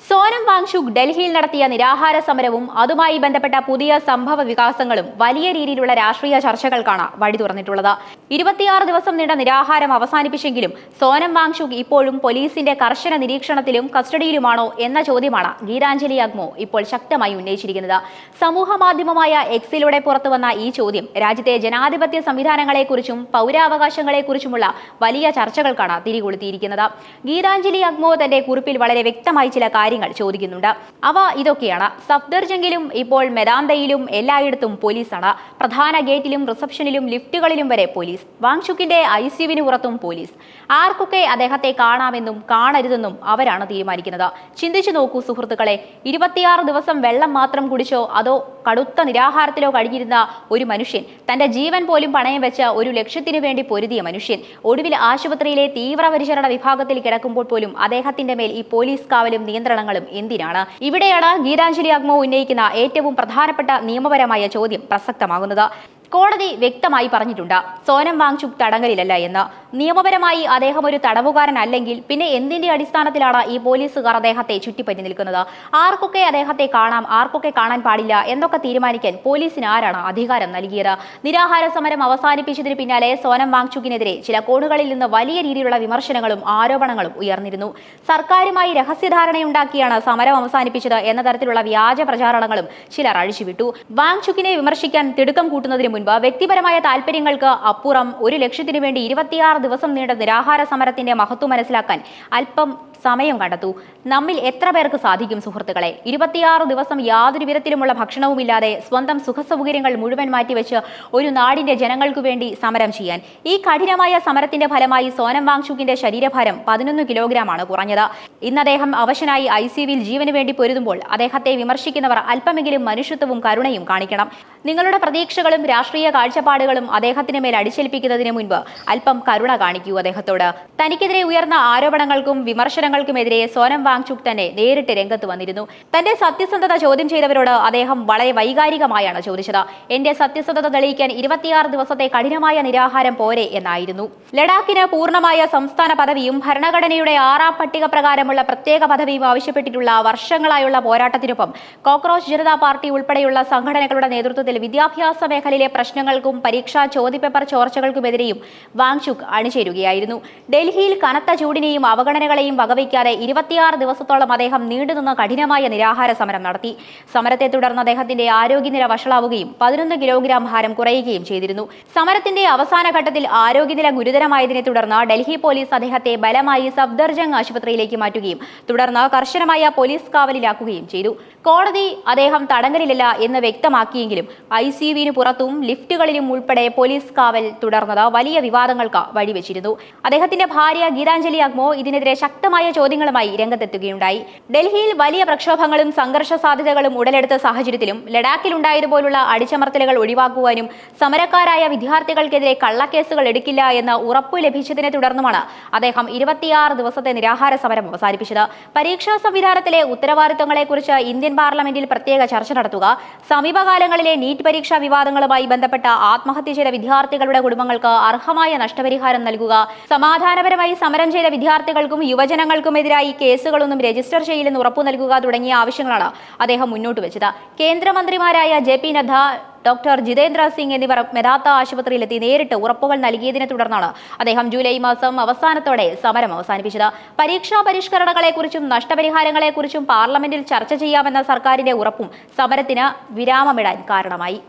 സോനം വാങ്ചുക് ഡൽഹിയിൽ നടത്തിയ നിരാഹാര സമരവും അതുമായി ബന്ധപ്പെട്ട പുതിയ സംഭവ വികാസങ്ങളും വലിയ രീതിയിലുള്ള രാഷ്ട്രീയ ചർച്ചകൾക്കാണ് വഴി തുറന്നിട്ടുള്ളത്. 26 ദിവസം നീണ്ട നിരാഹാരം അവസാനിപ്പിച്ചെങ്കിലും സോനം വാങ്ചുക് ഇപ്പോഴും പോലീസിന്റെ കർശന നിരീക്ഷണത്തിലും കസ്റ്റഡിയിലുമാണോ എന്ന ചോദ്യമാണ് ഗീതാഞ്ജലി അഗ്മോ ഇപ്പോൾ ശക്തമായി ഉന്നയിച്ചിരിക്കുന്നത്. സമൂഹ മാധ്യമമായ എക്സിലൂടെ പുറത്തുവന്ന ഈ ചോദ്യം രാജ്യത്തെ ജനാധിപത്യ സംവിധാനങ്ങളെക്കുറിച്ചും പൗരാവകാശങ്ങളെക്കുറിച്ചുമുള്ള വലിയ ചർച്ചകൾക്കാണ് തിരികൊളുത്തിയിരിക്കുന്നത്. ഗീതാഞ്ജലി അഗ്മോ തന്റെ കുറിപ്പിൽ വളരെ വ്യക്തമായി ചില കാര്യങ്ങൾ ചോദിക്കുന്നുണ്ട്. അവ ഇതൊക്കെയാണ്. സഫ്ദർജംഗിലും ഇപ്പോൾ മെദാന്തയിലും എല്ലായിടത്തും പോലീസാണ്. പ്രധാന ഗേറ്റിലും റിസപ്ഷനിലും ലിഫ്റ്റുകളിലും വരെ പോലീസ്. വാങ്ചുക്കിന്റെ ICUവിന് പുറത്തും പോലീസ്. ആർക്കൊക്കെ അദ്ദേഹത്തെ കാണാമെന്നും കാണരുതെന്നും അവരാണ് തീരുമാനിക്കുന്നത്. ചിന്തിച്ചു നോക്കൂ സുഹൃത്തുക്കളെ, 26 ദിവസം വെള്ളം മാത്രം കുടിച്ചോ അതോ കടുത്ത നിരാഹാരത്തിലോ കഴിഞ്ഞിരുന്ന ഒരു മനുഷ്യൻ, തന്റെ ജീവൻ പോലും പണയം വെച്ച ഒരു ലക്ഷ്യത്തിനു വേണ്ടി പൊരുതിയ മനുഷ്യൻ, ഒടുവിൽ ആശുപത്രിയിലെ തീവ്രപരിചരണ വിഭാഗത്തിൽ കിടക്കുമ്പോൾ പോലും അദ്ദേഹത്തിന്റെ മേൽ ഈ പോലീസ് കാവലും നിയന്ത്രണങ്ങളും എന്തിനാണ്? ഇവിടെയാണ് ഗീതാഞ്ജലി അഗ്മോ ഉന്നയിക്കുന്ന ഏറ്റവും പ്രധാനപ്പെട്ട നിയമപരമായ ചോദ്യം പ്രസക്തമാകുന്നത്. കോടതി വ്യക്തമായി പറഞ്ഞിട്ടുണ്ട്, സോനം വാങ്ചുക് തടങ്കലിലല്ല എന്ന്. നിയമപരമായി അദ്ദേഹം ഒരു തടവുകാരനല്ലെങ്കിൽ പിന്നെ എന്തിന്റെ അടിസ്ഥാനത്തിലാണ് ഈ പോലീസുകാർ അദ്ദേഹത്തെ ചുറ്റിപ്പറ്റി നിൽക്കുന്നത്? ആർക്കൊക്കെ അദ്ദേഹത്തെ കാണാം, ആർക്കൊക്കെ കാണാൻ പാടില്ല എന്നൊക്കെ തീരുമാനിക്കാൻ പോലീസിന് ആരാണ് അധികാരം നൽകിയത്? നിരാഹാര സമരം അവസാനിപ്പിച്ചതിന് പിന്നാലെ സോനം വാങ്ചുക്കിനെതിരെ ചില കോണുകളിൽ നിന്ന് വലിയ രീതിയിലുള്ള വിമർശനങ്ങളും ആരോപണങ്ങളും ഉയർന്നിരുന്നു. സർക്കാരുമായി രഹസ്യധാരണയുണ്ടാക്കിയാണ് സമരം അവസാനിപ്പിച്ചത് എന്ന തരത്തിലുള്ള വ്യാജ പ്രചാരണങ്ങളും ചിലർ അഴിച്ചുവിട്ടു. വാങ്ചുക്കിനെ വിമർശിക്കാൻ തിടുക്കം കൂട്ടുന്നതിന് വ്യക്തിപരമായ താല്പര്യങ്ങൾക്ക് അപ്പുറം ഒരു ലക്ഷ്യത്തിനു വേണ്ടി 26 ദിവസം നീണ്ട നിരാഹാര സമരത്തിന്റെ മഹത്വം മനസ്സിലാക്കാൻ അല്പം സമയം കണ്ടെത്തൂ. നമ്മിൽ എത്ര പേർക്ക് സാധിക്കും സുഹൃത്തുക്കളെ? 26 ദിവസം യാതൊരു വിധത്തിലുമുള്ള ഭക്ഷണവുമില്ലാതെ സ്വന്തം സുഖസൗകര്യങ്ങൾ മുഴുവൻ മാറ്റിവെച്ച് ഒരു നാടിന്റെ ജനങ്ങൾക്കു വേണ്ടി സമരം ചെയ്യാൻ? ഈ കഠിനമായ സമരത്തിന്റെ ഫലമായി സോനം വാങ്ചുക്കിന്റെ ശരീരഭാരം 11 കിലോഗ്രാമാണ് കുറഞ്ഞത്. ഇന്ന് അദ്ദേഹം അവശനായി ICUവിൽ ജീവന് വേണ്ടി പൊരുതുമ്പോൾ അദ്ദേഹത്തെ വിമർശിക്കുന്നവർ അല്പമെങ്കിലും മനുഷ്യത്വവും കരുണയും കാണിക്കണം. നിങ്ങളുടെ പ്രതീക്ഷകളും രാഷ്ട്രീയ കാഴ്ചപ്പാടുകളും അദ്ദേഹത്തിന് മേൽ അടിച്ചേൽപ്പിക്കുന്നതിന് മുൻപ് അല്പം കരുണ കാണിക്കൂ അദ്ദേഹത്തോട്. തനിക്കെതിരെ ഉയർന്ന ആരോപണങ്ങൾക്കും വിമർശനങ്ങൾക്കുമെതിരെ സോനം വാങ്ചുക് തന്നെ നേരിട്ട് രംഗത്ത് വന്നിരുന്നു. തന്റെ സത്യസന്ധത ചോദ്യം ചെയ്തവരോട് അദ്ദേഹം വളരെ വൈകാരികമായാണ് ചോദിച്ചത്. എന്റെ സത്യസന്ധത തെളിയിക്കാൻ 26 ദിവസത്തെ കഠിനമായ നിരാഹാരം പോരെ എന്നായിരുന്നു. ലഡാക്കിന് പൂർണ്ണമായ സംസ്ഥാന പദവിയും ഭരണഘടനയുടെ 6ാം പട്ടിക പ്രകാരമുള്ള പ്രത്യേക പദവിയും ആവശ്യപ്പെട്ടിട്ടുള്ള വർഷങ്ങളായുള്ള പോരാട്ടത്തിനൊപ്പം കോക്രോച്ച് ജനതാ പാർട്ടി ഉൾപ്പെടെയുള്ള സംഘടനകളുടെ നേതൃത്വത്തിൽ വിദ്യാഭ്യാസ മേഖലയിലെ പ്രശ്നങ്ങൾക്കും പരീക്ഷാ ചോദ്യപേപ്പർ ചോർച്ചകൾക്കുമെതിരെയും വാങ്ചുക് അണിചേരുകയായിരുന്നു. ഡൽഹിയിൽ കനത്ത ചൂടിനെയും അവഗണനകളെയും വകവയ്ക്കാതെ 26 ദിവസത്തോളം അദ്ദേഹം നീണ്ടുനിന്ന കഠിനമായ നിരാഹാര സമരം നടത്തി. സമരത്തെ തുടർന്ന് അദ്ദേഹത്തിന്റെ ആരോഗ്യനില വഷളാവുകയും 11 കിലോഗ്രാം ഭാരം കുറയുകയും ചെയ്തിരുന്നു. സമരത്തിന്റെ അവസാന ഘട്ടത്തിൽ ആരോഗ്യനില ഗുരുതരമായതിനെ തുടർന്ന് ഡൽഹി പോലീസ് അദ്ദേഹത്തെ ബലമായി സഫ്ദർജംഗ് ആശുപത്രിയിലേക്ക് മാറ്റുകയും തുടർന്ന് കർശനമായ പോലീസ് കാവലിലാക്കുകയും ചെയ്തു. കോടതി അദ്ദേഹം തടങ്കലിലല്ല എന്ന് വ്യക്തമാക്കിയെങ്കിലും ICUവിന് പുറത്തും ലിഫ്റ്റുകളിലും ഉൾപ്പെടെ പോലീസ് കാവൽ തുടർന്നത് വലിയ വിവാദങ്ങൾക്ക് വഴിവെച്ചിരുന്നു. അദ്ദേഹത്തിന്റെ ഭാര്യ ഗീതാഞ്ജലി അഗ്മോ ഇതിനെതിരെ ശക്തമായ ചോദ്യങ്ങളുമായി രംഗത്തെത്തുകയുണ്ടായി. ഡൽഹിയിൽ വലിയ പ്രക്ഷോഭങ്ങളും സംഘർഷ സാധ്യതകളും ഉടലെടുത്ത സാഹചര്യത്തിലും ലഡാക്കിലുണ്ടായതുപോലുള്ള അടിച്ചമർത്തലുകൾ ഒഴിവാക്കുവാനും സമരക്കാരായ വിദ്യാർത്ഥികൾക്കെതിരെ കള്ളക്കേസുകൾ എടുക്കില്ല എന്ന ഉറപ്പു ലഭിച്ചതിനെ തുടർന്നുമാണ് അദ്ദേഹം 26 ദിവസത്തെ നിരാഹാര സമരം അവസാനിപ്പിച്ചത്. പരീക്ഷാ സംവിധാനത്തിലെ ഉത്തരവാദിത്തങ്ങളെക്കുറിച്ച് ഇന്ത്യൻ പാർലമെന്റിൽ പ്രത്യേക ചർച്ച നടത്തുക, സമീപകാലങ്ങളിലെ നീറ്റ് പരീക്ഷാ വിവാദങ്ങളുമായി ബന്ധപ്പെട്ട ആത്മഹത്യ ചെയ്ത വിദ്യാർത്ഥികളുടെ കുടുംബങ്ങൾക്ക് അർഹമായ നഷ്ടപരിഹാരം നൽകുക, സമാധാനപരമായി സമരം ചെയ്ത വിദ്യാർത്ഥികൾക്കും യുവജനങ്ങൾക്കുമെതിരായി കേസുകളൊന്നും രജിസ്റ്റർ ചെയ്യില്ലെന്ന് ഉറപ്പു നൽകുക തുടങ്ങിയ ആവശ്യങ്ങളാണ് അദ്ദേഹം മുന്നോട്ട് വെച്ചത്. കേന്ദ്രമന്ത്രിമാരായ JP നദ്ദ, ഡോക്ടർ ജിതേന്ദ്ര സിംഗ് എന്നിവർ മെദാത്ത ആശുപത്രിയിലെത്തി നേരിട്ട് ഉറപ്പുകൾ നൽകിയതിനെ തുടർന്നാണ് അദ്ദേഹം ജൂലൈ മാസം അവസാനത്തോടെ സമരം അവസാനിപ്പിച്ചത്. പരീക്ഷാ പരിഷ്കരണങ്ങളെക്കുറിച്ചും നഷ്ടപരിഹാരങ്ങളെക്കുറിച്ചും പാർലമെന്റിൽ ചർച്ച ചെയ്യാമെന്ന സർക്കാരിന്റെ ഉറപ്പും സമരത്തിന് വിരാമമിടാൻ കാരണമായി.